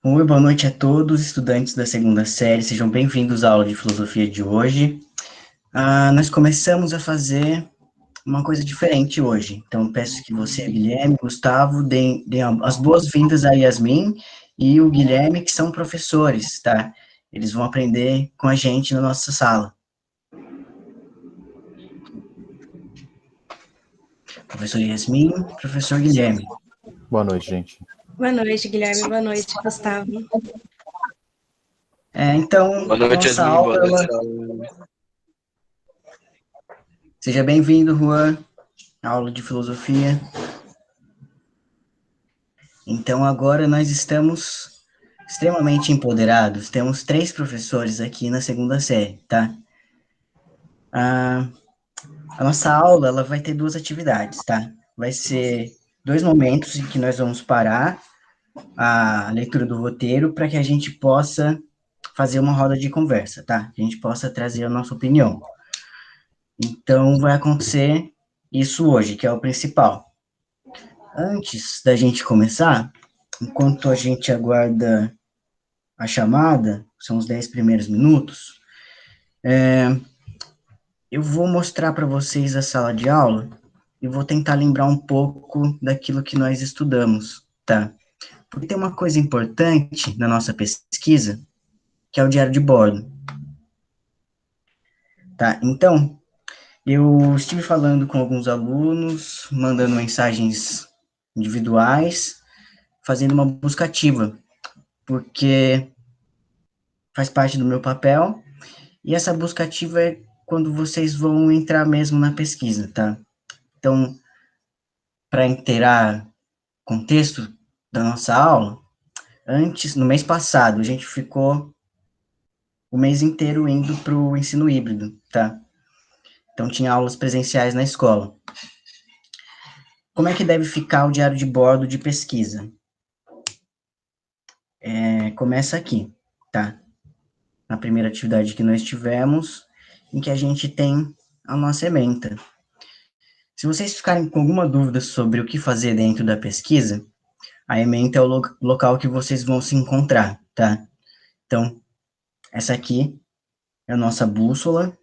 Oi, boa noite a todos, estudantes da segunda série, sejam bem-vindos à aula de filosofia de hoje. Nós começamos a fazer uma coisa diferente hoje, então peço que você, Guilherme, Gustavo, deem as boas-vindas a Yasmin e o Guilherme, que são professores, tá? Eles vão aprender com a gente na nossa sala. Professor Yasmin, professor Guilherme. Boa noite, gente. Boa noite, Guilherme. Boa noite, Gustavo. Então, Boa noite, nossa Yasmin. Boa noite, aula... Seja bem-vindo, Juan, à aula de filosofia. Então, agora nós estamos extremamente empoderados. Temos 3 professores aqui na segunda série, tá? A nossa aula, ela vai ter 2 atividades, tá? Vai ser 2 momentos em que nós vamos parar a leitura do roteiro para que a gente possa fazer uma roda de conversa, tá? Que a gente possa trazer a nossa opinião. Então, vai acontecer isso hoje, que é o principal. Antes da gente começar, enquanto a gente aguarda a chamada, são os 10 primeiros minutos, eu vou mostrar para vocês a sala de aula e vou tentar lembrar um pouco daquilo que nós estudamos, tá? Porque tem uma coisa importante na nossa pesquisa, que é o diário de bordo, tá? Então, eu estive falando com alguns alunos, mandando mensagens individuais, fazendo uma busca ativa, porque faz parte do meu papel, e essa busca ativa é quando vocês vão entrar mesmo na pesquisa, tá? Então, para inteirar contexto da nossa aula, antes, no mês passado, a gente ficou o mês inteiro indo para o ensino híbrido, tá? Então, tinha aulas presenciais na escola. Como é que deve ficar o diário de bordo de pesquisa? Começa aqui, tá? Na primeira atividade que nós tivemos, em que a gente tem a nossa ementa. Se vocês ficarem com alguma dúvida sobre o que fazer dentro da pesquisa, a ementa é o local que vocês vão se encontrar, tá? Então, essa aqui é a nossa bússola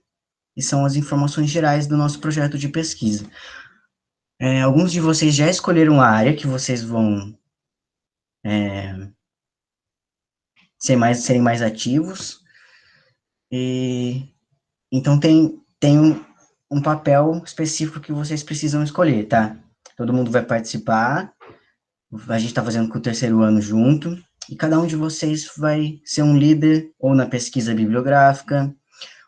e são as informações gerais do nosso projeto de pesquisa. Alguns de vocês já escolheram a área que vocês vão serem mais ativos, e então tem um papel específico que vocês precisam escolher, tá? Todo mundo vai participar, a gente está fazendo com o terceiro ano junto, e cada um de vocês vai ser um líder ou na pesquisa bibliográfica,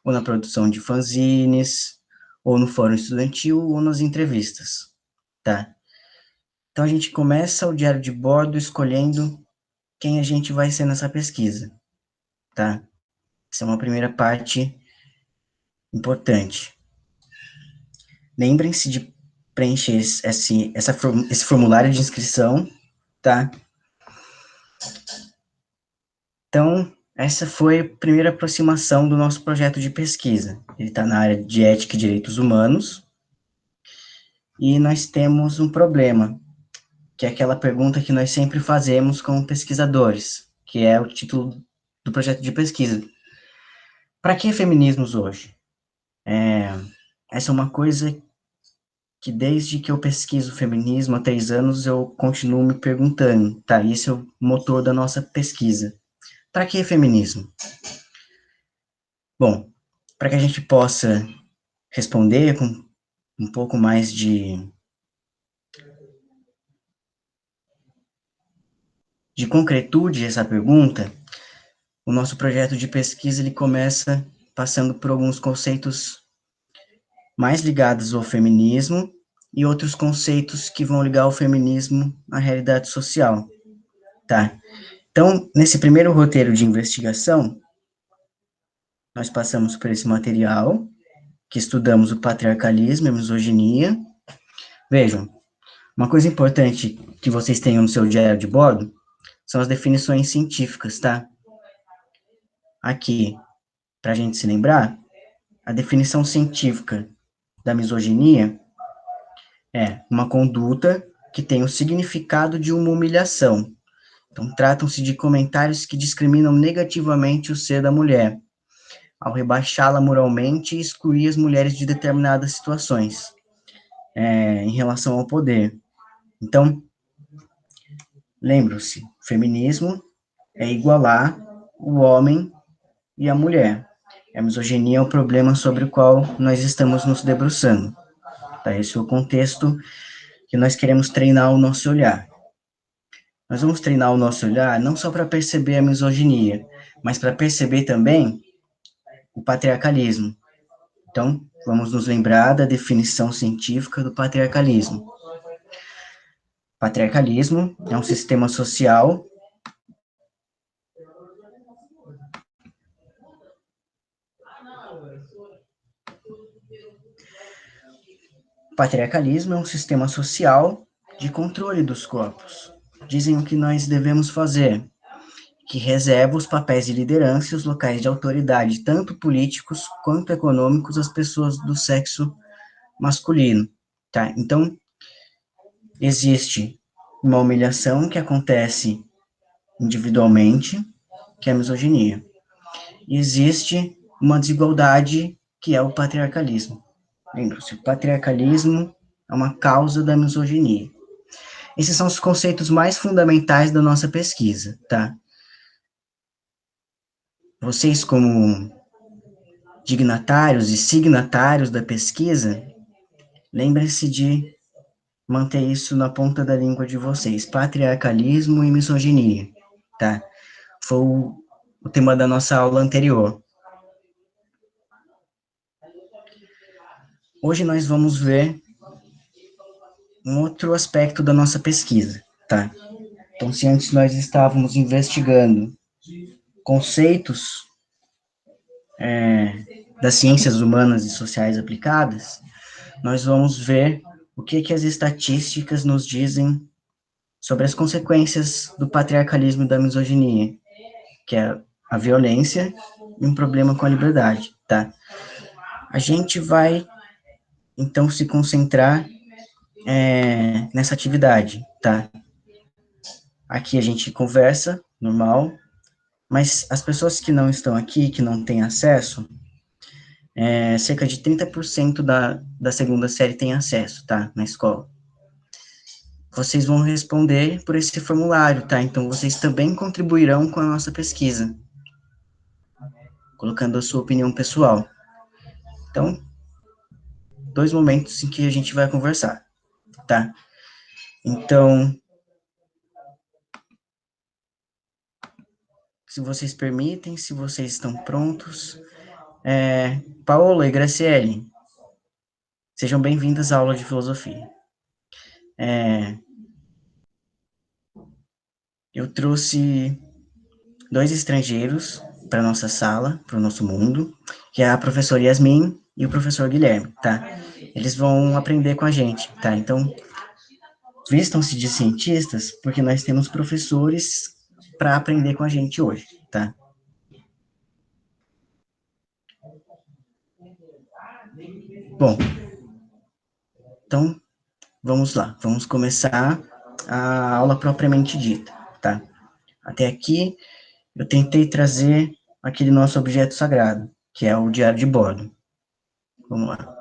ou na produção de fanzines, ou no fórum estudantil, ou nas entrevistas, tá? Então, a gente começa o diário de bordo escolhendo quem a gente vai ser nessa pesquisa, tá? Essa é uma primeira parte importante. Lembrem-se de preencher esse formulário de inscrição, tá? Então, essa foi a primeira aproximação do nosso projeto de pesquisa. Ele está na área de ética e direitos humanos, e nós temos um problema, que é aquela pergunta que nós sempre fazemos como pesquisadores, que é o título do projeto de pesquisa. Para que feminismos hoje? Essa é uma coisa que desde que eu pesquiso feminismo há 3 anos, eu continuo me perguntando, tá? Esse é o motor da nossa pesquisa. Para que feminismo? Bom, para que a gente possa responder com um pouco mais de concretude essa pergunta, o nosso projeto de pesquisa ele começa passando por alguns conceitos mais ligados ao feminismo e outros conceitos que vão ligar o feminismo à realidade social, tá? Então, nesse primeiro roteiro de investigação, nós passamos por esse material, que estudamos o patriarcalismo e a misoginia. Vejam, uma coisa importante que vocês tenham no seu diário de bordo são as definições científicas, tá? Aqui, para a gente se lembrar, a definição científica da misoginia é uma conduta que tem o significado de uma humilhação, Então, tratam-se de comentários que discriminam negativamente o ser da mulher, ao rebaixá-la moralmente e excluir as mulheres de determinadas situações, em relação ao poder. Então, lembram-se, feminismo é igualar o homem e a mulher. A misoginia é o problema sobre o qual nós estamos nos debruçando. Tá? Esse é o contexto que nós queremos treinar o nosso olhar. Nós vamos treinar o nosso olhar não só para perceber a misoginia, mas para perceber também o patriarcalismo. Então, vamos nos lembrar da definição científica do patriarcalismo. Patriarcalismo é um sistema social de controle dos corpos. Dizem o que nós devemos fazer, que reserva os papéis de liderança e os locais de autoridade, tanto políticos quanto econômicos, às pessoas do sexo masculino, tá? Então, existe uma humilhação que acontece individualmente, que é a misoginia. E existe uma desigualdade, que é o patriarcalismo. Lembra-se, o patriarcalismo é uma causa da misoginia. Esses são os conceitos mais fundamentais da nossa pesquisa, tá? Vocês, como dignatários e signatários da pesquisa, lembrem-se de manter isso na ponta da língua de vocês, patriarcalismo e misoginia, tá? Foi o tema da nossa aula anterior. Hoje nós vamos ver um outro aspecto da nossa pesquisa, tá? Então, se antes nós estávamos investigando conceitos das ciências humanas e sociais aplicadas, nós vamos ver o que as estatísticas nos dizem sobre as consequências do patriarcalismo e da misoginia, que é a violência e um problema com a liberdade, tá? A gente vai, então, se concentrar nessa atividade, tá? Aqui a gente conversa, normal, mas as pessoas que não estão aqui, que não têm acesso, cerca de 30% da segunda série tem acesso, tá? Na escola. Vocês vão responder por esse formulário, tá? Então, vocês também contribuirão com a nossa pesquisa, colocando a sua opinião pessoal. Então, 2 momentos em que a gente vai conversar, tá? Então, se vocês permitem, se vocês estão prontos, Paola e Graciele, sejam bem-vindas à aula de filosofia. Eu trouxe 2 estrangeiros para nossa sala, para o nosso mundo, que é a professora Yasmin e o professor Guilherme, tá? Eles vão aprender com a gente, tá? Então, vistam-se de cientistas, porque nós temos professores para aprender com a gente hoje, tá? Bom, então, vamos lá, vamos começar a aula propriamente dita, tá? Até aqui, eu tentei trazer aquele nosso objeto sagrado, que é o diário de bordo. Vamos lá.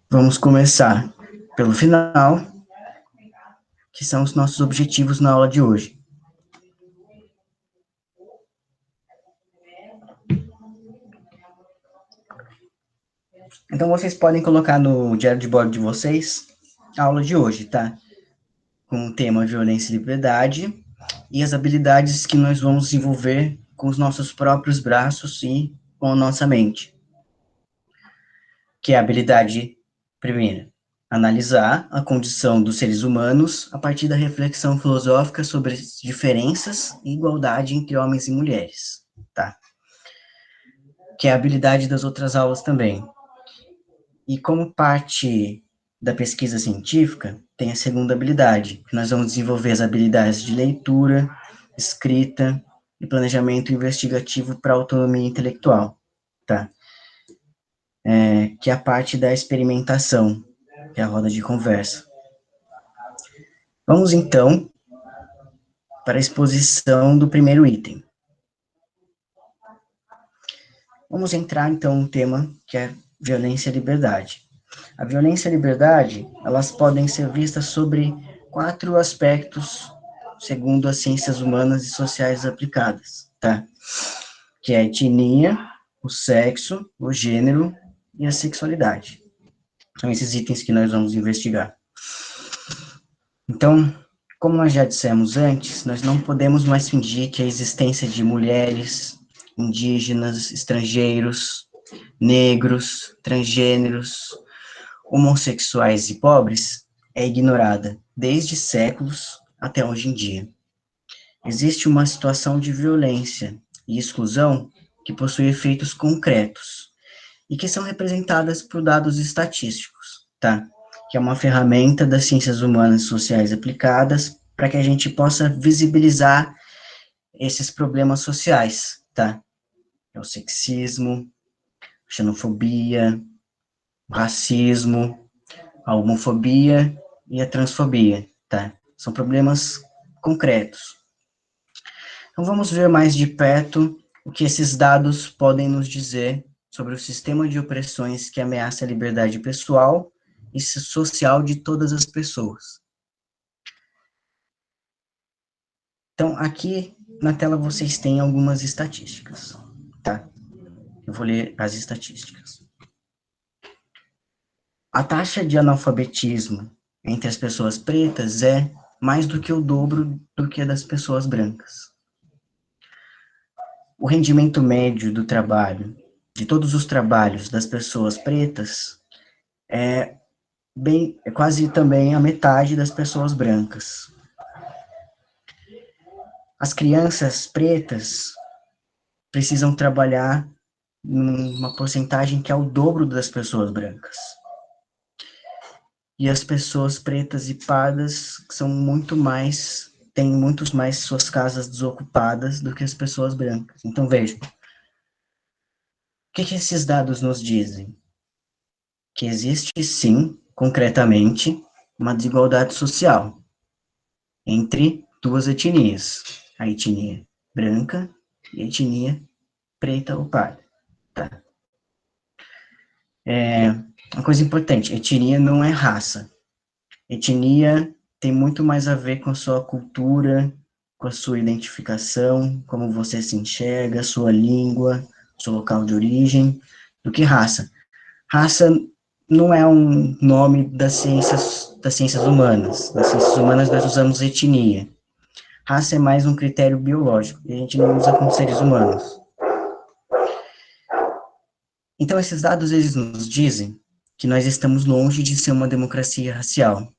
Vamos começar pelo final, que são os nossos objetivos na aula de hoje. Então, vocês podem colocar no diário de bordo de vocês a aula de hoje, tá? Com o tema violência e liberdade e as habilidades que nós vamos desenvolver com os nossos próprios braços e com a nossa mente. Que é a habilidade, primeira, analisar a condição dos seres humanos a partir da reflexão filosófica sobre as diferenças e igualdade entre homens e mulheres, tá? Que é a habilidade das outras aulas também. E como parte da pesquisa científica tem a segunda habilidade, que nós vamos desenvolver as habilidades de leitura, escrita e planejamento investigativo para autonomia intelectual, tá? Que é a parte da experimentação, que é a roda de conversa. Vamos, então, para a exposição do primeiro item. Vamos entrar, então, no tema que é violência e liberdade. A violência e a liberdade, elas podem ser vistas sobre 4 aspectos, segundo as ciências humanas e sociais aplicadas, tá? Que é a etnia, o sexo, o gênero e a sexualidade. São esses itens que nós vamos investigar. Então, como nós já dissemos antes, nós não podemos mais fingir que a existência de mulheres, indígenas, estrangeiros, negros, transgêneros, homossexuais e pobres é ignorada desde séculos até hoje em dia. Existe uma situação de violência e exclusão que possui efeitos concretos e que são representadas por dados estatísticos, tá? Que é uma ferramenta das ciências humanas e sociais aplicadas para que a gente possa visibilizar esses problemas sociais, tá? É o sexismo, xenofobia, o racismo, a homofobia e a transfobia, tá? São problemas concretos. Então vamos ver mais de perto o que esses dados podem nos dizer sobre o sistema de opressões que ameaça a liberdade pessoal e social de todas as pessoas. Então, aqui na tela vocês têm algumas estatísticas, tá? Eu vou ler as estatísticas. A taxa de analfabetismo entre as pessoas pretas é mais do que o dobro do que a das pessoas brancas. O rendimento médio do trabalho, de todos os trabalhos das pessoas pretas, é quase também a metade das pessoas brancas. As crianças pretas precisam trabalhar numa porcentagem que é o dobro das pessoas brancas. E as pessoas pretas e pardas são têm muitos mais suas casas desocupadas do que as pessoas brancas. Então, veja, o que esses dados nos dizem? Que existe, sim, concretamente, uma desigualdade social entre duas etnias, a etnia branca e a etnia preta ou parda. Tá? Uma coisa importante, etnia não é raça. Etnia tem muito mais a ver com a sua cultura, com a sua identificação, como você se enxerga, sua língua, seu local de origem, do que raça. Raça não é um nome das ciências humanas. Nas ciências humanas nós usamos etnia. Raça é mais um critério biológico, e a gente não usa com seres humanos. Então, esses dados, eles nos dizem que nós estamos longe de ser uma democracia racial.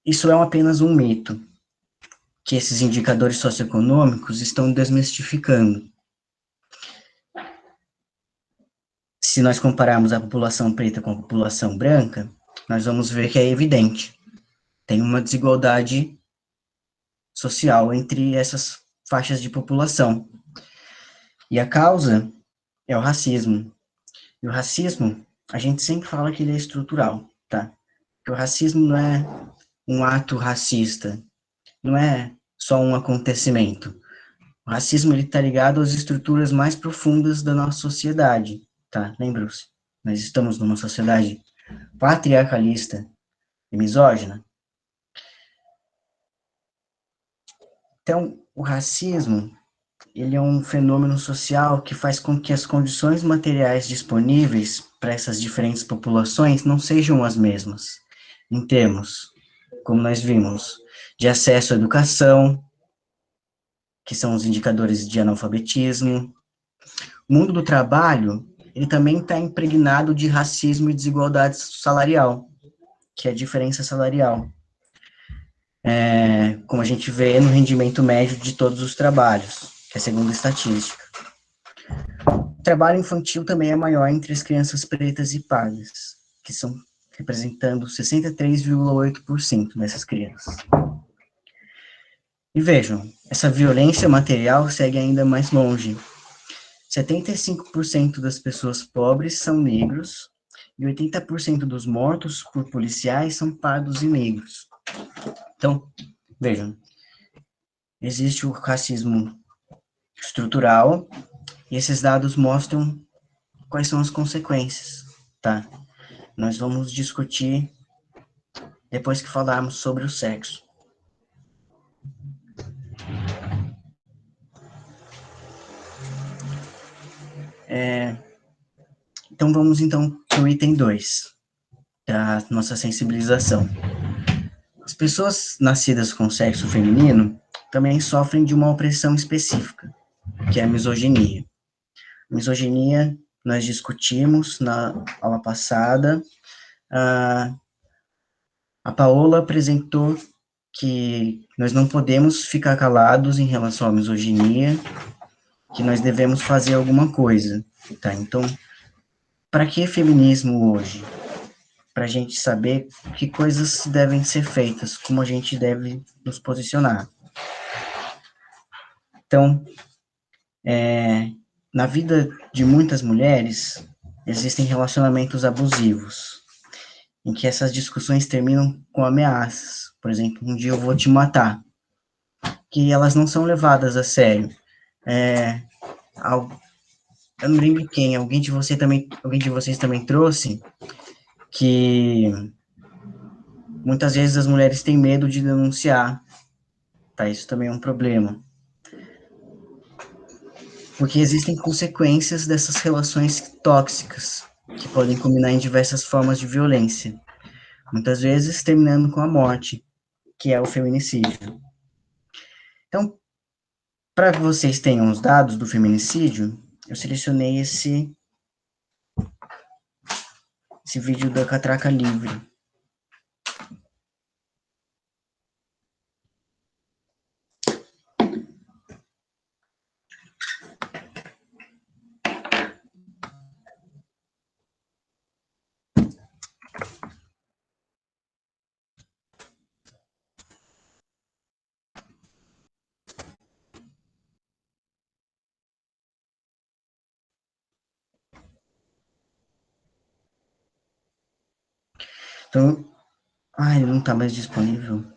Isso é apenas um mito, que esses indicadores socioeconômicos estão desmistificando. Se nós compararmos a população preta com a população branca, nós vamos ver que é evidente. Tem uma desigualdade social entre essas faixas de população. E a causa é o racismo. E o racismo, a gente sempre fala que ele é estrutural, tá? Porque o racismo não é um ato racista, não é só um acontecimento. O racismo, ele tá ligado às estruturas mais profundas da nossa sociedade, tá? Lembram-se? Nós estamos numa sociedade patriarcalista e misógina. Então, o racismo, ele é um fenômeno social que faz com que as condições materiais disponíveis para essas diferentes populações não sejam as mesmas, em termos, como nós vimos, de acesso à educação, que são os indicadores de analfabetismo. O mundo do trabalho, ele também está impregnado de racismo e desigualdade salarial, que é a diferença salarial. Como a gente vê no rendimento médio de todos os trabalhos, que é segundo a estatística. trabalho infantil também é maior entre as crianças pretas e pardas, que são representando 63,8% dessas crianças. E vejam, essa violência material segue ainda mais longe. 75% das pessoas pobres são negros e 80% dos mortos por policiais são pardos e negros. Então, vejam, existe o racismo estrutural e esses dados mostram quais são as consequências, tá? Nós vamos discutir depois que falarmos sobre o sexo. Então, vamos então para o item 2, da nossa sensibilização. As pessoas nascidas com sexo feminino também sofrem de uma opressão específica, que é a misoginia. Misoginia nós discutimos na aula passada. A Paola apresentou que nós não podemos ficar calados em relação à misoginia, que nós devemos fazer alguma coisa, tá? Então, para que feminismo hoje? Para a gente saber que coisas devem ser feitas, como a gente deve nos posicionar. Então, na vida de muitas mulheres, existem relacionamentos abusivos, em que essas discussões terminam com ameaças. Por exemplo, um dia eu vou te matar. Que elas não são levadas a sério. Eu não lembro quem, alguém de vocês também trouxe, que muitas vezes as mulheres têm medo de denunciar, tá? Isso também é um problema. Porque existem consequências dessas relações tóxicas, que podem culminar em diversas formas de violência, muitas vezes terminando com a morte, que é o feminicídio. Então, para que vocês tenham os dados do feminicídio, eu selecionei esse vídeo da Catraca Livre. Então, ele não está mais disponível.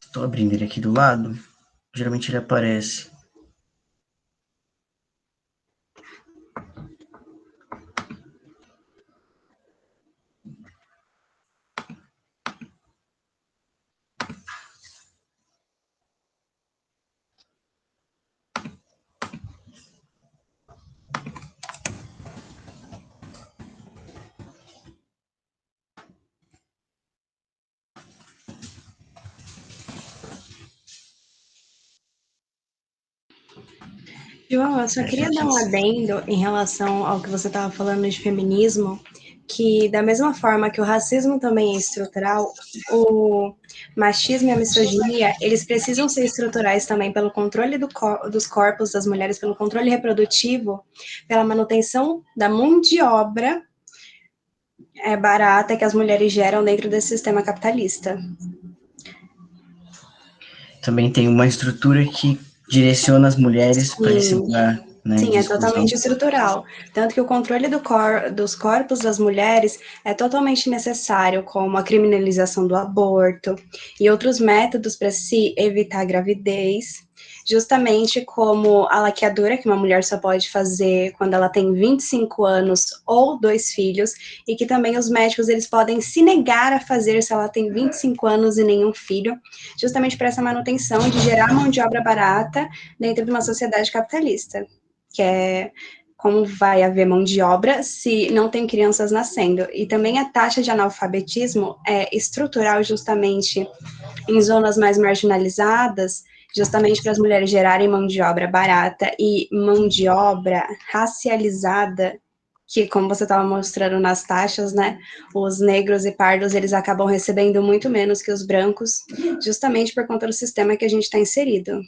Estou abrindo ele aqui do lado. Geralmente ele aparece. João, eu só queria dar um adendo em relação ao que você estava falando de feminismo, que da mesma forma que o racismo também é estrutural, o machismo e a misoginia, eles precisam ser estruturais também pelo controle dos corpos das mulheres, pelo controle reprodutivo, pela manutenção da mão de obra barata que as mulheres geram dentro desse sistema capitalista. Também tem uma estrutura que direciona as mulheres para esse lugar, né? Sim, é totalmente estrutural. Tanto que o controle dos corpos das mulheres é totalmente necessário, como a criminalização do aborto e outros métodos para se evitar a gravidez. justamente como a laqueadura, que uma mulher só pode fazer quando ela tem 25 anos ou 2 filhos, e que também os médicos eles podem se negar a fazer se ela tem 25 anos e nenhum filho, justamente para essa manutenção de gerar mão de obra barata dentro de uma sociedade capitalista, que é como vai haver mão de obra se não tem crianças nascendo. E também a taxa de analfabetismo é estrutural justamente em zonas mais marginalizadas, justamente para as mulheres gerarem mão de obra barata e mão de obra racializada, que como você estava mostrando nas taxas, né, os negros e pardos, eles acabam recebendo muito menos que os brancos, justamente por conta do sistema que a gente está inserido.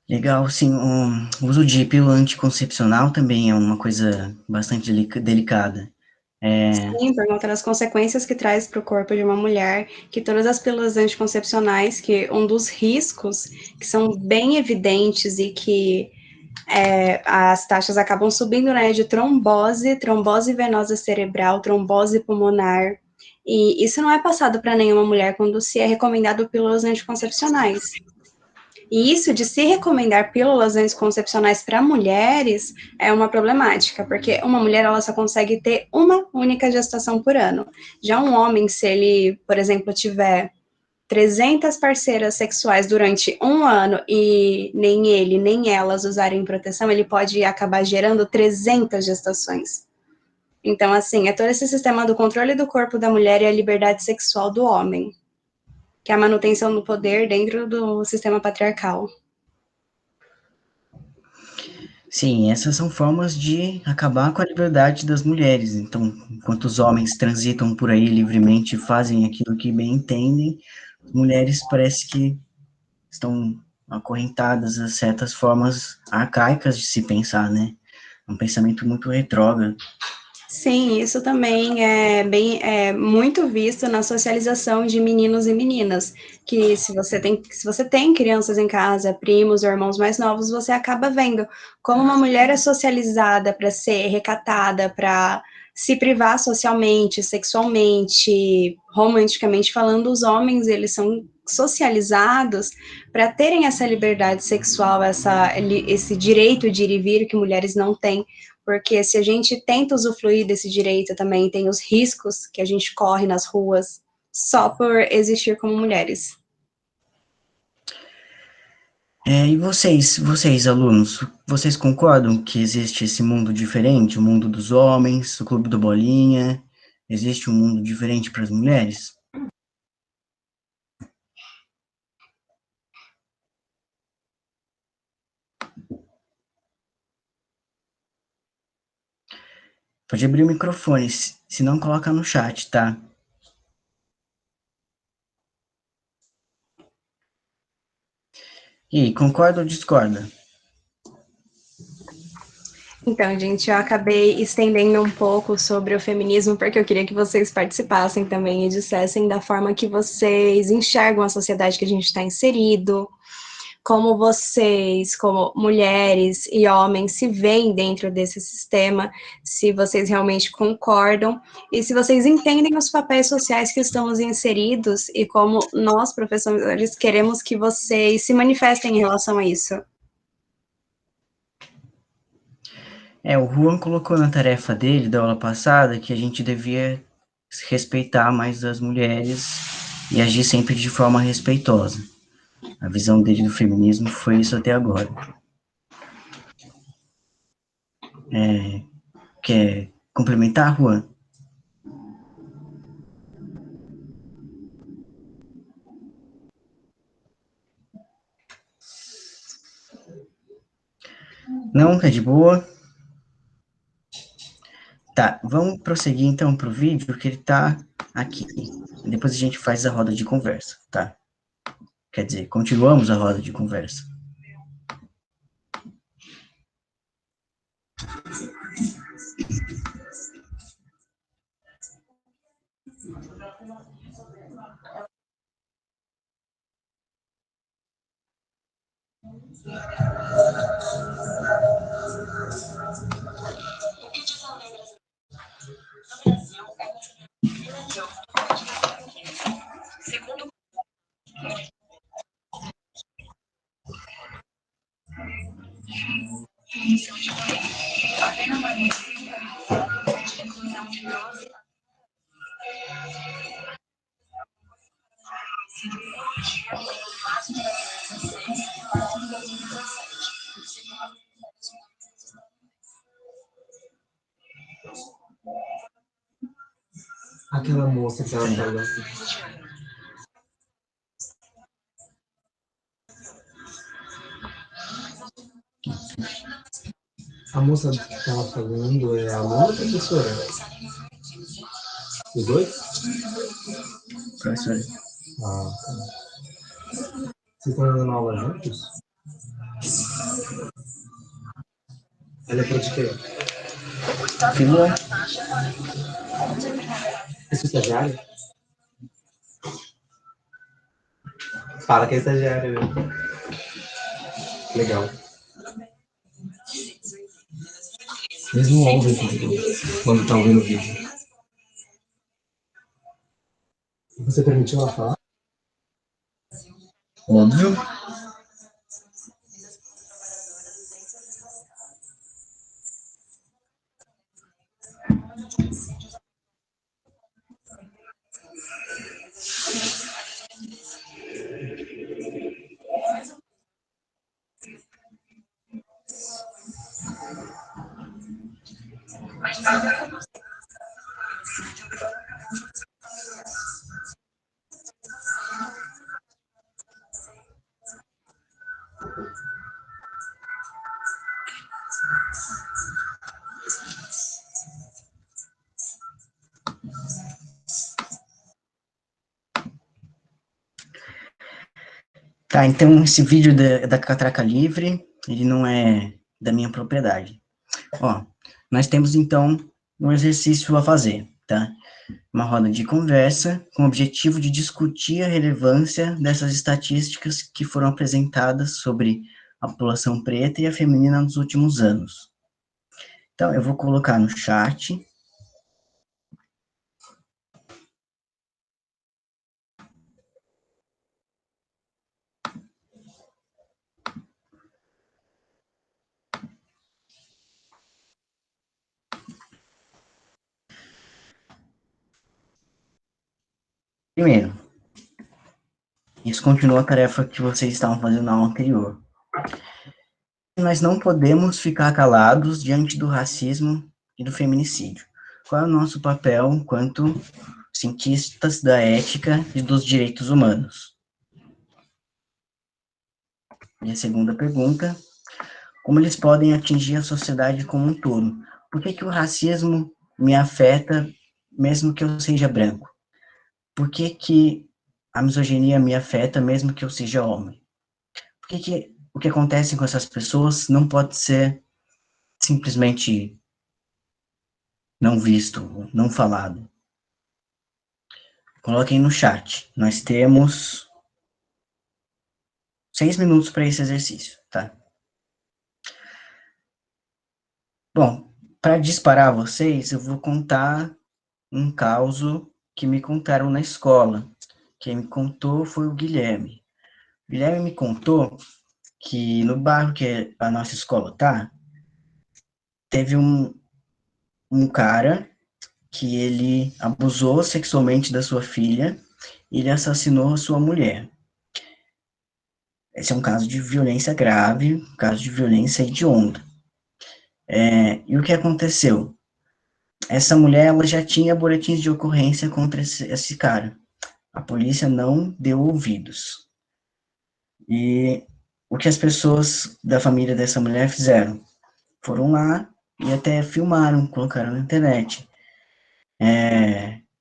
Legal, sim. O uso de pílula anticoncepcional também é uma coisa bastante delicada. Sim, por conta das consequências que traz para o corpo de uma mulher, que todas as pílulas anticoncepcionais, que um dos riscos que são bem evidentes e que as taxas acabam subindo, né, de trombose, trombose venosa cerebral, trombose pulmonar, e isso não é passado para nenhuma mulher quando se é recomendado pílulas anticoncepcionais. E isso de se recomendar pílulas anticoncepcionais para mulheres é uma problemática, porque uma mulher ela só consegue ter uma única gestação por ano. Já um homem, se ele, por exemplo, tiver 300 parceiras sexuais durante um ano e nem ele nem elas usarem proteção, ele pode acabar gerando 300 gestações. Então, assim, é todo esse sistema do controle do corpo da mulher e a liberdade sexual do homem, que é a manutenção do poder dentro do sistema patriarcal. Sim, essas são formas de acabar com a liberdade das mulheres. Então, enquanto os homens transitam por aí livremente e fazem aquilo que bem entendem, as mulheres parece que estão acorrentadas a certas formas arcaicas de se pensar, né? Um pensamento muito retrógrado. Sim, isso também é muito visto na socialização de meninos e meninas, que se você tem crianças em casa, primos ou irmãos mais novos, você acaba vendo como uma mulher é socializada para ser recatada, para se privar socialmente, sexualmente, romanticamente falando, os homens, eles são socializados para terem essa liberdade sexual, esse direito de ir e vir que mulheres não têm, porque se a gente tenta usufruir desse direito também, tem os riscos que a gente corre nas ruas só por existir como mulheres. E vocês, alunos, vocês concordam que existe esse mundo diferente, o mundo dos homens, o clube do Bolinha, existe um mundo diferente para as mulheres? Pode abrir o microfone, se não coloca no chat, tá? E aí, concorda ou discorda? Então, gente, eu acabei estendendo um pouco sobre o feminismo porque eu queria que vocês participassem também e dissessem da forma que vocês enxergam a sociedade que a gente está inserido, como vocês, como mulheres e homens, se veem dentro desse sistema, se vocês realmente concordam e se vocês entendem os papéis sociais que estamos inseridos e como nós, professores, queremos que vocês se manifestem em relação a isso. O Juan colocou na tarefa dele, da aula passada, que a gente devia respeitar mais as mulheres e agir sempre de forma respeitosa. A visão dele do feminismo foi isso até agora. Quer complementar, Juan? Não, é de boa. Tá, vamos prosseguir então para o vídeo que ele tá aqui. Depois a gente faz a roda de conversa, tá? Quer dizer, continuamos a roda de conversa. Aquela moça que ela falou. A moça que estava falando é a aluna ou a professora? Os dois? Professora. Ah, tá. Vocês estão dando aula juntos? Ela é para de quê? Filha, É sua estagiária? Fala que é estagiária, viu? Legal. Eles não ouvem quando estão ouvindo o vídeo. Você permitiu ela falar? óbvio. Tá, então esse vídeo da catraca livre, ele não é da minha propriedade. Ó, nós temos então um exercício a fazer, tá? Uma roda de conversa com o objetivo de discutir a relevância dessas estatísticas que foram apresentadas sobre a população preta e a feminina nos últimos anos. Então, eu vou colocar no chat. Primeiro, isso continua a tarefa que vocês estavam fazendo na aula anterior. Nós não podemos ficar calados diante do racismo e do feminicídio. Qual é o nosso papel enquanto cientistas da ética e dos direitos humanos? E a segunda pergunta, como eles podem atingir a sociedade como um todo? Por que o racismo me afeta mesmo que eu seja branco? Por que a misoginia me afeta mesmo que eu seja homem? Por que o que acontece com essas pessoas não pode ser simplesmente não visto, não falado? Coloquem no chat. Nós temos 6 minutos para esse exercício, tá? Bom, para disparar vocês, eu vou contar um caso que me contaram na escola. Quem me contou foi o Guilherme. O Guilherme me contou que no bairro que a nossa escola tá, teve um cara que ele abusou sexualmente da sua filha e ele assassinou a sua mulher. Esse é um caso de violência grave, um caso de violência hedionda. E o que aconteceu? Essa mulher ela já tinha boletins de ocorrência contra esse cara. A polícia não deu ouvidos. E o que as pessoas da família dessa mulher fizeram? Foram lá e até filmaram, colocaram na internet,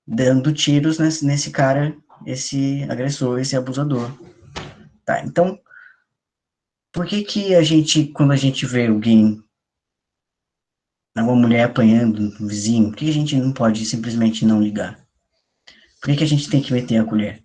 dando tiros nesse cara, esse agressor, esse abusador. Tá, então, por que a gente, quando a gente vê alguém, uma mulher apanhando um vizinho, por que a gente não pode simplesmente não ligar? Por que a gente tem que meter a colher?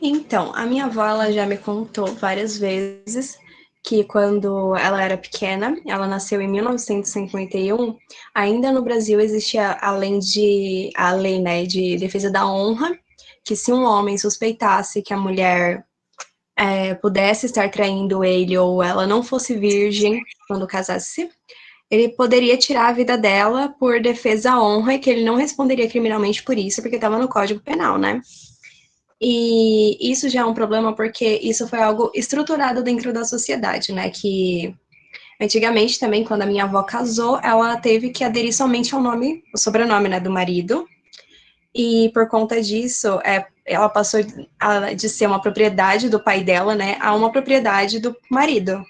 Então, a minha avó ela já me contou várias vezes que quando ela era pequena, ela nasceu em 1951, ainda no Brasil existia a lei, né, de defesa da honra, que se um homem suspeitasse que a mulher pudesse estar traindo ele ou ela não fosse virgem quando casasse, ele poderia tirar a vida dela por defesa à honra e que ele não responderia criminalmente por isso, porque estava no Código Penal, né? E isso já é um problema porque isso foi algo estruturado dentro da sociedade, né? Que antigamente também, quando a minha avó casou, ela teve que aderir somente ao nome, o sobrenome, né, do marido. E por conta disso, ela passou de ser uma propriedade do pai dela, né, a uma propriedade do marido,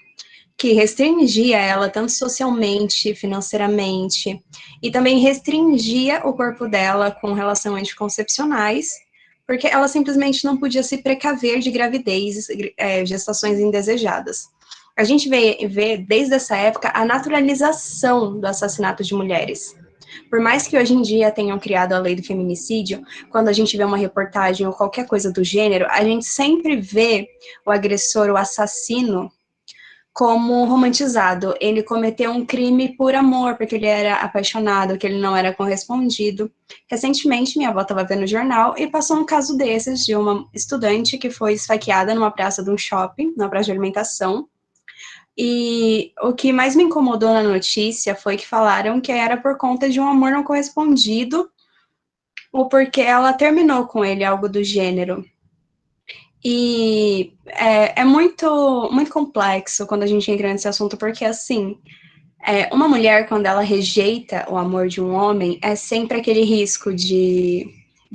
que restringia ela tanto socialmente, financeiramente, e também restringia o corpo dela com relação a anticoncepcionais, porque ela simplesmente não podia se precaver de gravidez, gestações indesejadas. A gente vê desde essa época a naturalização do assassinato de mulheres. Por mais que hoje em dia tenham criado a lei do feminicídio, quando a gente vê uma reportagem ou qualquer coisa do gênero, a gente sempre vê o agressor, o assassino, como romantizado. Ele cometeu um crime por amor, porque ele era apaixonado, que ele não era correspondido. Recentemente, minha avó estava vendo o jornal e passou um caso desses de uma estudante que foi esfaqueada numa praça de um shopping, numa praça de alimentação. E o que mais me incomodou na notícia foi que falaram que era por conta de um amor não correspondido ou porque ela terminou com ele, algo do gênero. E é muito, muito complexo quando a gente entra nesse assunto, porque, assim, uma mulher, quando ela rejeita o amor de um homem, é sempre aquele risco de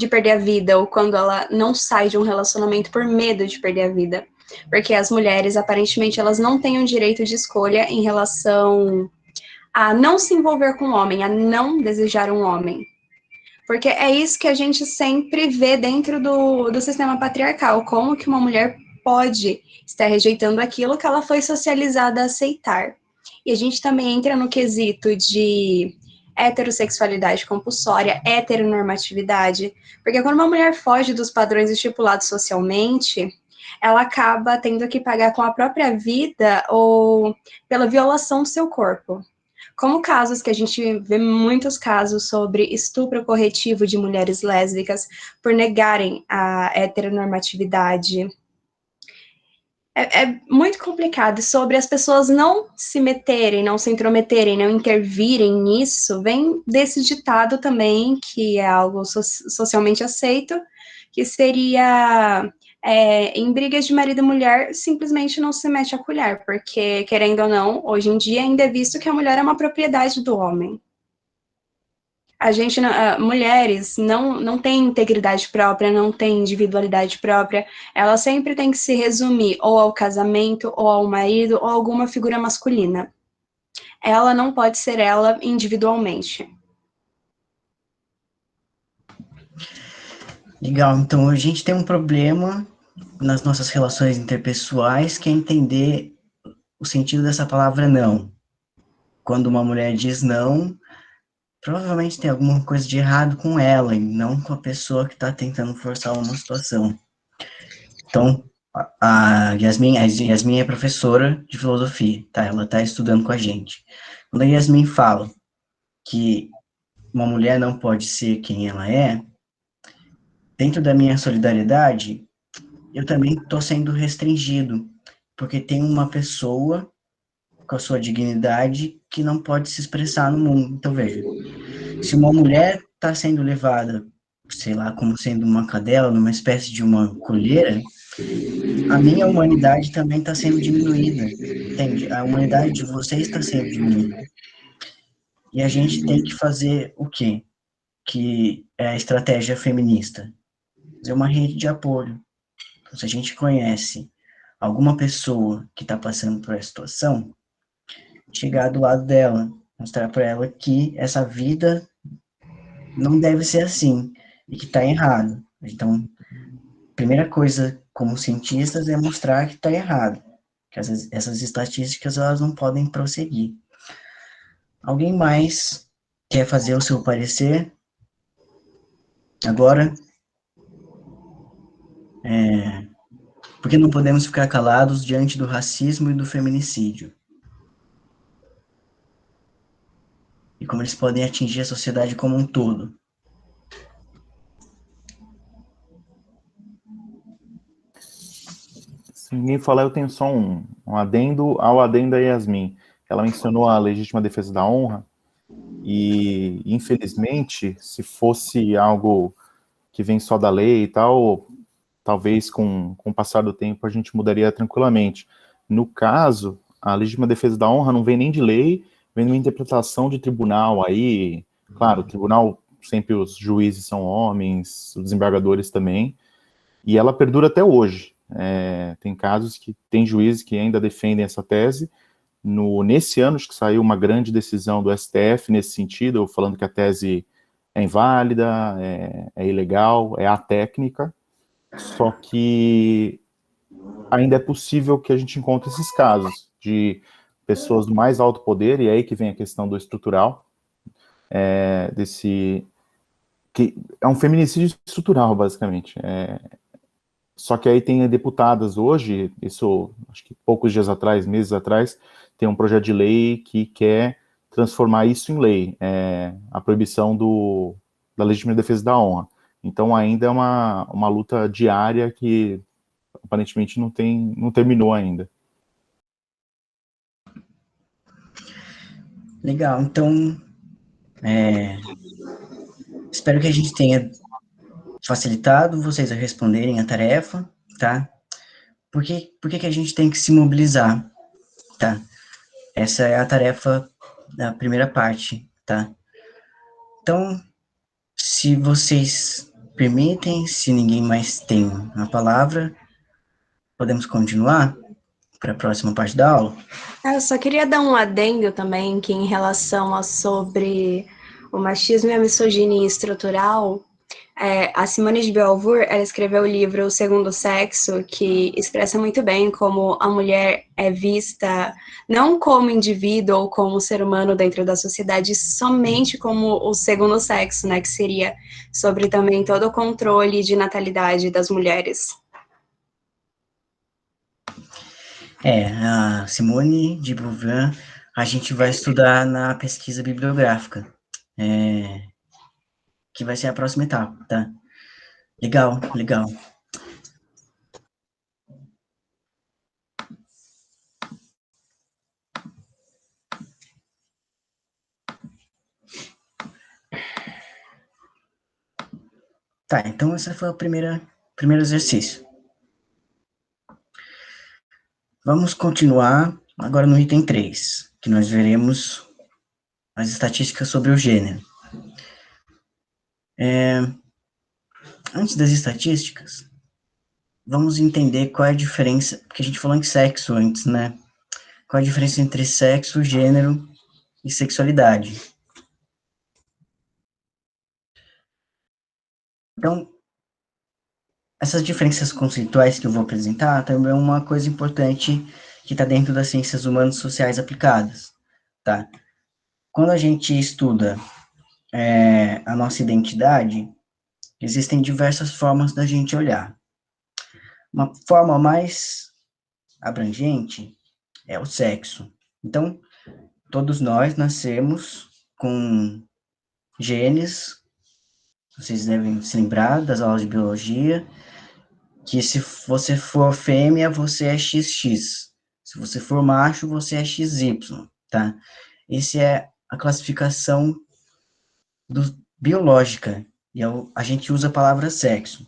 perder a vida, ou quando ela não sai de um relacionamento por medo de perder a vida. Porque as mulheres, aparentemente, elas não têm um direito de escolha em relação a não se envolver com um homem, a não desejar um homem. Porque é isso que a gente sempre vê dentro do sistema patriarcal, como que uma mulher pode estar rejeitando aquilo que ela foi socializada a aceitar. E a gente também entra no quesito de heterossexualidade compulsória, heteronormatividade, porque quando uma mulher foge dos padrões estipulados socialmente, ela acaba tendo que pagar com a própria vida ou pela violação do seu corpo. Como casos que a gente vê muitos casos sobre estupro corretivo de mulheres lésbicas por negarem a heteronormatividade. É muito complicado. Sobre as pessoas não se meterem, não se intrometerem, não intervirem nisso, vem desse ditado também, que é algo socialmente aceito, que seria em brigas de marido e mulher, simplesmente não se mete a colher, porque, querendo ou não, hoje em dia ainda é visto que a mulher é uma propriedade do homem. A gente, mulheres, não tem integridade própria, não tem individualidade própria, ela sempre tem que se resumir ou ao casamento, ou ao marido, ou a alguma figura masculina. Ela não pode ser ela individualmente. Legal, então a gente tem um problema nas nossas relações interpessoais, que é entender o sentido dessa palavra não. Quando uma mulher diz não, provavelmente tem alguma coisa de errado com ela, e não com a pessoa que está tentando forçar uma situação. Então, a Yasmin é professora de filosofia, tá? Ela está estudando com a gente. Quando a Yasmin fala que uma mulher não pode ser quem ela é, dentro da minha solidariedade, eu também estou sendo restringido, porque tem uma pessoa com a sua dignidade que não pode se expressar no mundo. Então, veja, se uma mulher está sendo levada, sei lá, como sendo uma cadela, numa espécie de uma colheira, a minha humanidade também está sendo diminuída, entende? A humanidade de vocês está sendo diminuída. E a gente tem que fazer o quê? Que é a estratégia feminista. Fazer uma rede de apoio. Então, se a gente conhece alguma pessoa que está passando por essa situação, chegar do lado dela, mostrar para ela que essa vida não deve ser assim e que está errado. Então, a primeira coisa como cientistas é mostrar que está errado, que essas estatísticas elas não podem prosseguir. Alguém mais quer fazer o seu parecer? Agora, Porque não podemos ficar calados diante do racismo e do feminicídio. E como eles podem atingir a sociedade como um todo. Se ninguém falar, eu tenho só um adendo ao adendo da Yasmin. Ela mencionou a legítima defesa da honra, e, infelizmente, se fosse algo que vem só da lei e tal, talvez com o passar do tempo a gente mudaria tranquilamente. No caso, a legítima defesa da honra não vem nem de lei, vem de uma interpretação de tribunal aí, claro, o tribunal, sempre os juízes são homens, os desembargadores também, e ela perdura até hoje. Tem casos que tem juízes que ainda defendem essa tese. Nesse ano, acho que saiu uma grande decisão do STF nesse sentido, falando que a tese é inválida, é ilegal, é atécnica, só que ainda é possível que a gente encontre esses casos de pessoas do mais alto poder, e é aí que vem a questão do estrutural, que é um feminicídio estrutural, basicamente. Só que aí tem deputadas hoje, isso acho que poucos dias atrás, meses atrás, tem um projeto de lei que quer transformar isso em lei, a proibição da legítima defesa da honra. Então ainda é uma luta diária que aparentemente não terminou ainda. Legal, então, espero que a gente tenha facilitado vocês a responderem a tarefa, tá? Por que a gente tem que se mobilizar, tá? Essa é a tarefa da primeira parte, tá? Então, se vocês permitem, se ninguém mais tem a palavra, podemos continuar para a próxima parte da aula? Eu só queria dar um adendo também, que em relação a sobre o machismo e a misoginia estrutural, a Simone de Beauvoir, ela escreveu o livro O Segundo Sexo, que expressa muito bem como a mulher é vista não como indivíduo ou como ser humano dentro da sociedade, somente como o segundo sexo, né, que seria sobre também todo o controle de natalidade das mulheres. A Simone de Beauvoir, a gente vai estudar na pesquisa bibliográfica, que vai ser a próxima etapa, tá? Legal, legal. Tá, então esse foi o primeiro exercício. Vamos continuar agora no item 3, que nós veremos as estatísticas sobre o gênero. Antes das estatísticas, vamos entender qual é a diferença, porque a gente falou em sexo antes, né? Qual é a diferença entre sexo, gênero e sexualidade. Então, essas diferenças conceituais que eu vou apresentar também é uma coisa importante que está dentro das ciências humanas e sociais aplicadas, tá? Quando a gente estuda a nossa identidade, existem diversas formas da gente olhar. Uma forma mais abrangente é o sexo. Então, todos nós nascemos com genes, vocês devem se lembrar das aulas de biologia, que se você for fêmea, você é XX. Se você for macho, você é XY, tá? Essa é a classificação biológica, e a gente usa a palavra sexo.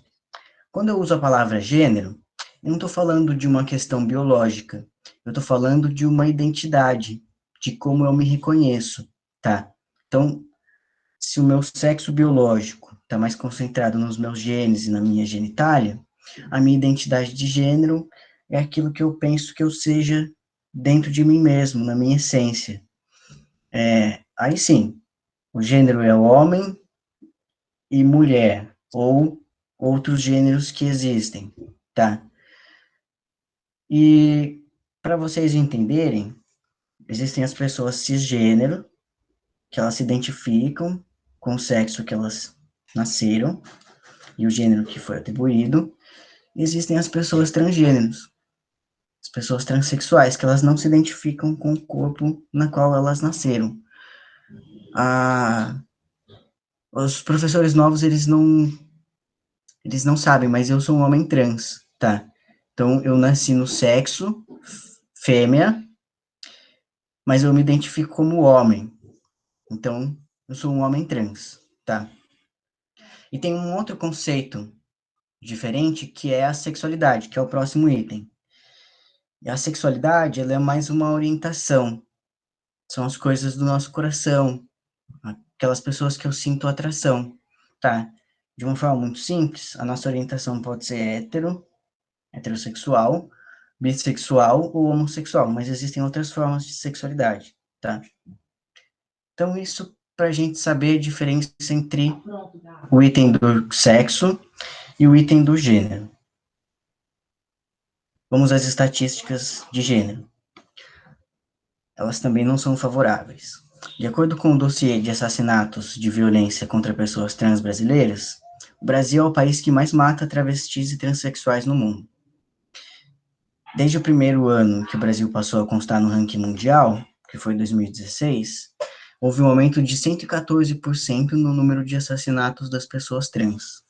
Quando eu uso a palavra gênero, eu não estou falando de uma questão biológica, eu estou falando de uma identidade, de como eu me reconheço, tá? Então, se o meu sexo biológico está mais concentrado nos meus genes e na minha genitália, a minha identidade de gênero é aquilo que eu penso que eu seja dentro de mim mesmo, na minha essência. Aí sim, o gênero é homem e mulher, ou outros gêneros que existem, tá? E para vocês entenderem, existem as pessoas cisgênero, que elas se identificam com o sexo que elas nasceram e o gênero que foi atribuído, E existem as pessoas transgêneros, as pessoas transexuais, que elas não se identificam com o corpo na qual elas nasceram. Os professores novos, eles não sabem, mas eu sou um homem trans, tá? Então, eu nasci no sexo fêmea, mas eu me identifico como homem. Então, eu sou um homem trans, tá? E tem um outro conceito diferente, que é a sexualidade, que é o próximo item. E a sexualidade, ela é mais uma orientação. São as coisas do nosso coração, aquelas pessoas que eu sinto atração, tá? De uma forma muito simples, a nossa orientação pode ser heterossexual, bissexual ou homossexual, mas existem outras formas de sexualidade, tá? Então, isso para a gente saber a diferença entre o item do sexo e o item do gênero. Vamos às estatísticas de gênero. Elas também não são favoráveis. De acordo com o dossiê de assassinatos de violência contra pessoas trans brasileiras, o Brasil é o país que mais mata travestis e transexuais no mundo. Desde o primeiro ano que o Brasil passou a constar no ranking mundial, que foi 2016, houve um aumento de 114% no número de assassinatos das pessoas trans.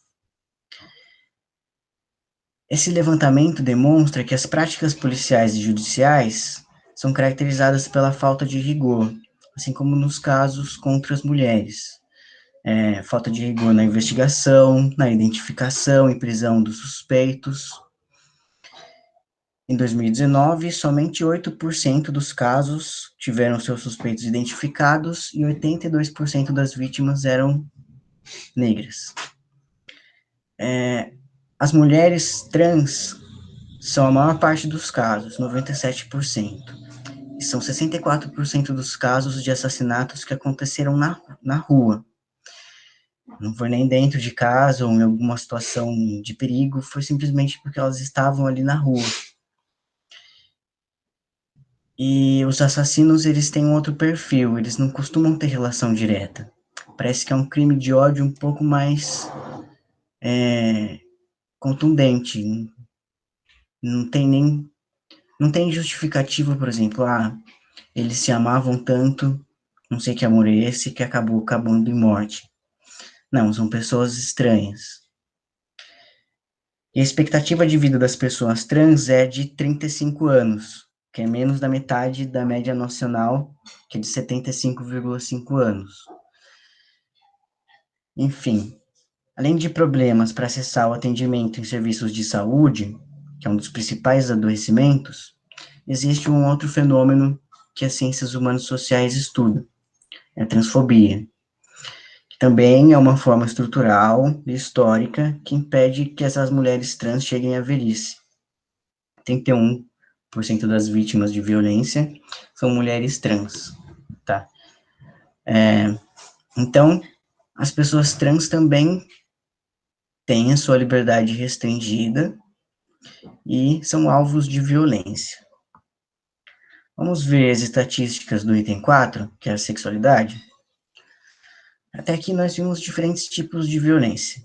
Esse levantamento demonstra que as práticas policiais e judiciais são caracterizadas pela falta de rigor, assim como nos casos contra as mulheres. Falta de rigor na investigação, na identificação e prisão dos suspeitos. Em 2019, somente 8% dos casos tiveram seus suspeitos identificados e 82% das vítimas eram negras. As mulheres trans são a maior parte dos casos, 97%. E são 64% dos casos de assassinatos que aconteceram na rua. Não foi nem dentro de casa ou em alguma situação de perigo, foi simplesmente porque elas estavam ali na rua. E os assassinos, eles têm um outro perfil, eles não costumam ter relação direta. Parece que é um crime de ódio um pouco mais contundente. Não tem justificativa, por exemplo, eles se amavam tanto, não sei que amor é esse, que acabou acabando em morte. Não, são pessoas estranhas. E a expectativa de vida das pessoas trans é de 35 anos, que é menos da metade da média nacional, que é de 75,5 anos. Enfim, além de problemas para acessar o atendimento em serviços de saúde, que é um dos principais adoecimentos, existe um outro fenômeno que as ciências humanas sociais estudam, é a transfobia, que também é uma forma estrutural e histórica que impede que essas mulheres trans cheguem à velhice. 31% das vítimas de violência são mulheres trans, tá? Então, as pessoas trans também têm a sua liberdade restringida e são alvos de violência. Vamos ver as estatísticas do item 4, que é a sexualidade. Até aqui nós vimos diferentes tipos de violência.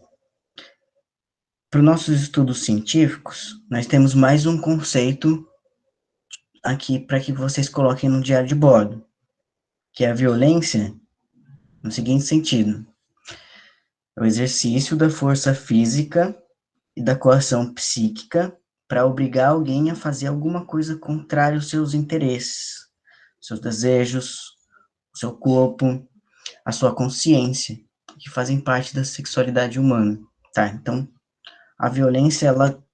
Para os nossos estudos científicos, nós temos mais um conceito aqui para que vocês coloquem no diário de bordo, que é a violência no seguinte sentido: é o exercício da força física e da coação psíquica para obrigar alguém a fazer alguma coisa contrária aos seus interesses, seus desejos, o seu corpo, a sua consciência, que fazem parte da sexualidade humana, tá? Então, a violência, ela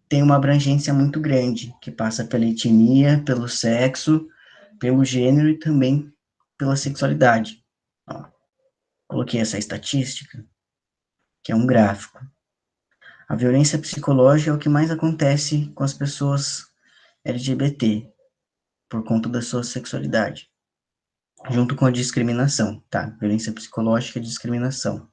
tem uma abrangência muito grande, que passa pela etnia, pelo sexo, pelo gênero e também pela sexualidade. Ó, coloquei essa estatística, que é um gráfico. A violência psicológica é o que mais acontece com as pessoas LGBT, por conta da sua sexualidade, junto com a discriminação, tá? Violência psicológica e discriminação.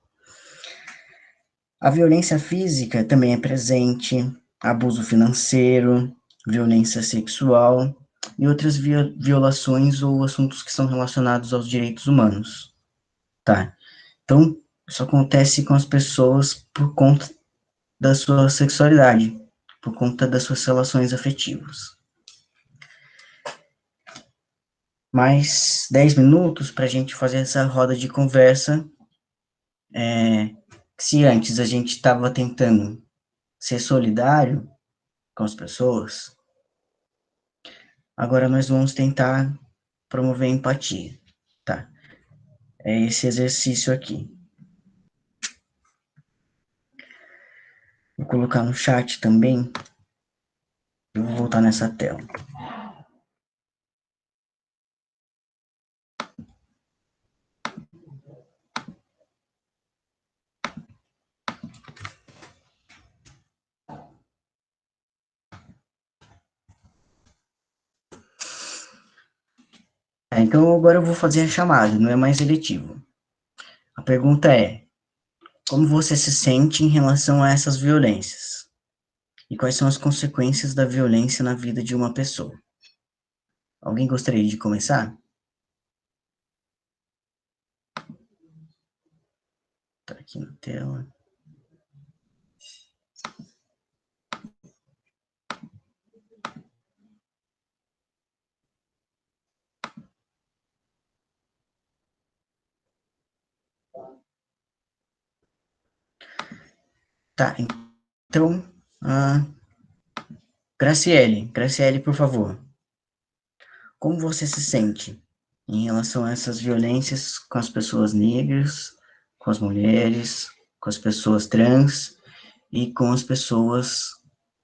A violência física também é presente, abuso financeiro, violência sexual e outras violações ou assuntos que são relacionados aos direitos humanos, tá? Então, isso acontece com as pessoas por conta da sua sexualidade, por conta das suas relações afetivas. Mais 10 minutos para a gente fazer essa roda de conversa. Se antes a gente estava tentando ser solidário com as pessoas, agora nós vamos tentar promover empatia, tá? É esse exercício aqui. Vou colocar no chat também. Eu vou voltar nessa tela. Então agora eu vou fazer a chamada, não é mais seletivo. A pergunta é: como você se sente em relação a essas violências? E quais são as consequências da violência na vida de uma pessoa? Alguém gostaria de começar? Tá aqui na tela. Tá, então, Graciele, por favor. Como você se sente em relação a essas violências com as pessoas negras, com as mulheres, com as pessoas trans e com as pessoas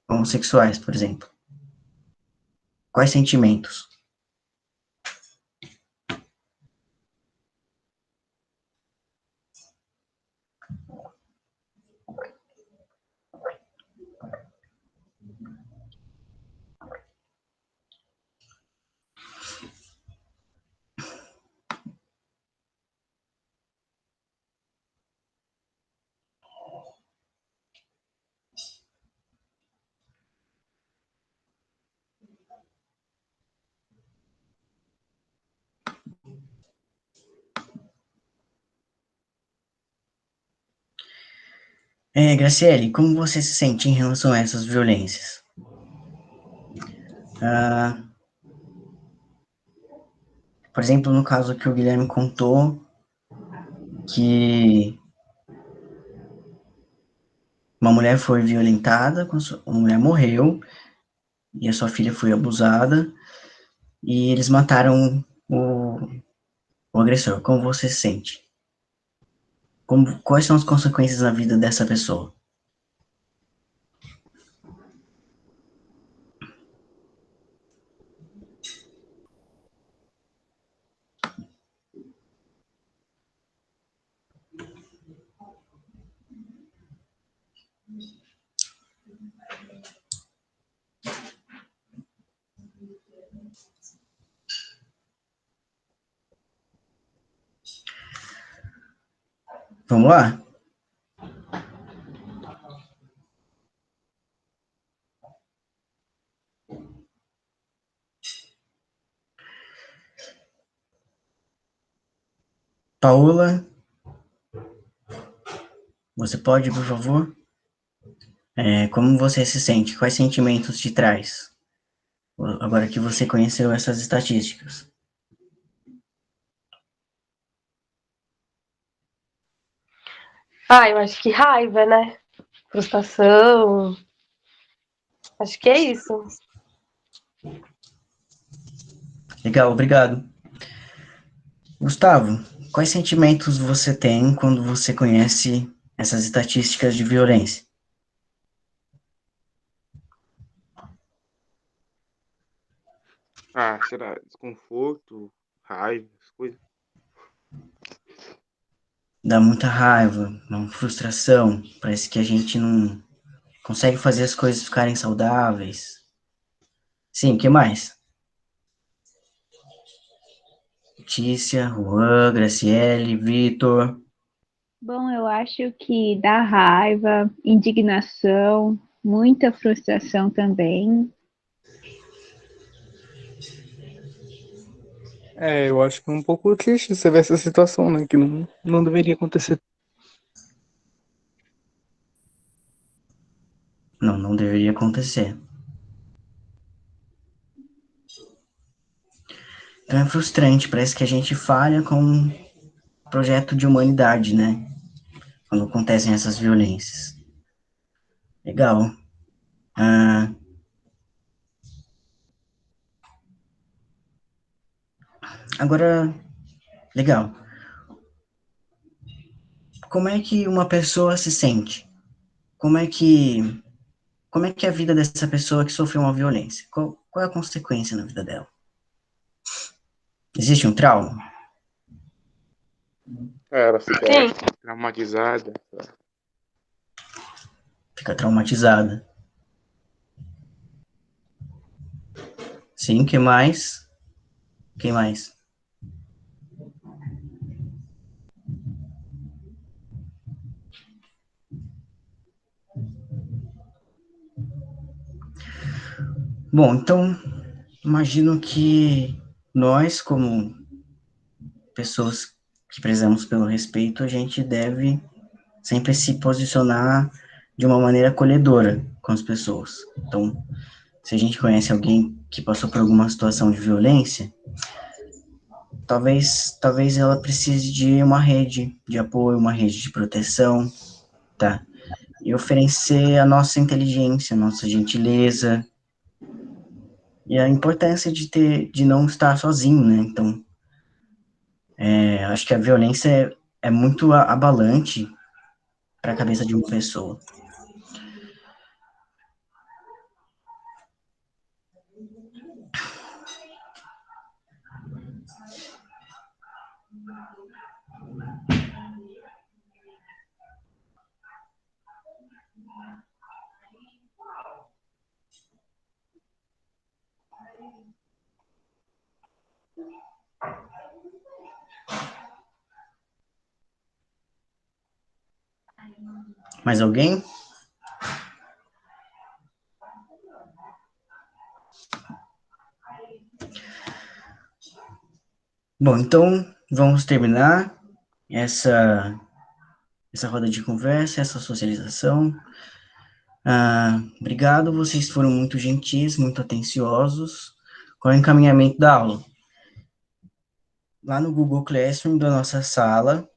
homossexuais, por exemplo? Quais sentimentos? Graciele, como você se sente em relação a essas violências? Por exemplo, no caso que o Guilherme contou, que uma mulher foi violentada, uma mulher morreu, e a sua filha foi abusada, e eles mataram o agressor. Como você se sente? Quais são as consequências na vida dessa pessoa? Vamos lá? Paola, você pode, por favor? Como você se sente? Quais sentimentos te traz? Agora que você conheceu essas estatísticas. Eu acho que raiva, né? Frustração. Acho que é isso. Legal, obrigado. Gustavo, quais sentimentos você tem quando você conhece essas estatísticas de violência? Será desconforto, raiva, essas coisas. Dá muita raiva, uma frustração, parece que a gente não consegue fazer as coisas ficarem saudáveis. Sim, o que mais? Letícia, Juan, Graciele, Vitor. Bom, eu acho que dá raiva, indignação, muita frustração também. Eu acho que é um pouco triste você ver essa situação, né? Que não deveria acontecer. Não deveria acontecer. Então é frustrante, parece que a gente falha com um projeto de humanidade, né? Quando acontecem essas violências. Legal. Agora, legal. Como é que uma pessoa se sente? Como é que é a vida dessa pessoa que sofreu uma violência? Qual é a consequência na vida dela? Existe um trauma? Ela fica Sim. traumatizada. Fica traumatizada. Sim, que mais? Quem mais? Bom, então, imagino que nós, como pessoas que prezamos pelo respeito, a gente deve sempre se posicionar de uma maneira acolhedora com as pessoas. Então, se a gente conhece alguém que passou por alguma situação de violência, talvez ela precise de uma rede de apoio, uma rede de proteção, tá? E oferecer a nossa inteligência, a nossa gentileza, e a importância de não estar sozinho, né? Então, acho que a violência é muito abalante para a cabeça de uma pessoa. Mais alguém? Bom, então vamos terminar essa roda de conversa, essa socialização. Obrigado, vocês foram muito gentis, muito atenciosos com o encaminhamento da aula. Lá no Google Classroom da nossa sala,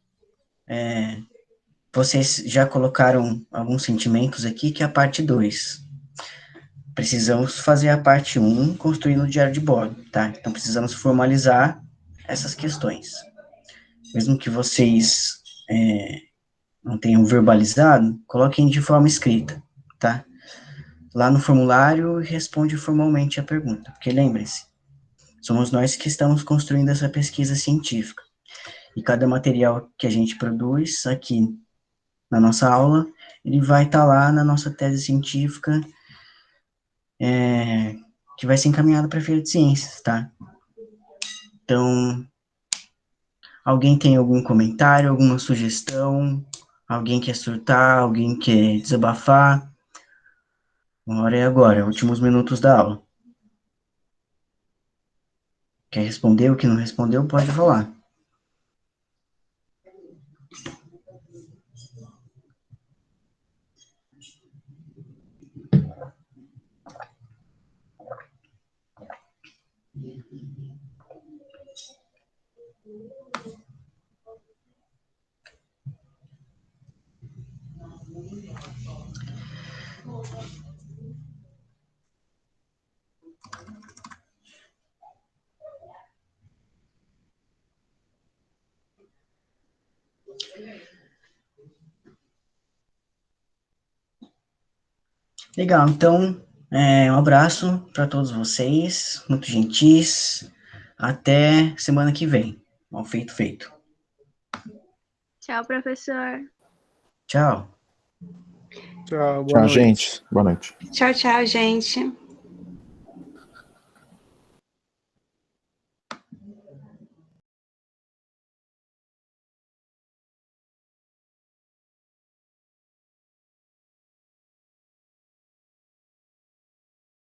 vocês já colocaram alguns sentimentos aqui, que é a parte 2. Precisamos fazer a parte 1, construindo o diário de bordo, tá? Então, precisamos formalizar essas questões. Mesmo que vocês não tenham verbalizado, coloquem de forma escrita, tá? Lá no formulário, responde formalmente a pergunta, porque lembrem-se, somos nós que estamos construindo essa pesquisa científica. E cada material que a gente produz aqui na nossa aula, ele vai estar lá na nossa tese científica, que vai ser encaminhada para a Feira de Ciências, tá? Então, alguém tem algum comentário, alguma sugestão? Alguém quer surtar? Alguém quer desabafar? Uma hora é agora, últimos minutos da aula. Quer responder? O que não respondeu, pode falar. Legal, então, um abraço para todos vocês, muito gentis. Até semana que vem. Mal feito, feito. Tchau, professor. Tchau. Tchau, boa Tchau, noite. gente. Boa noite. Tchau, tchau, gente.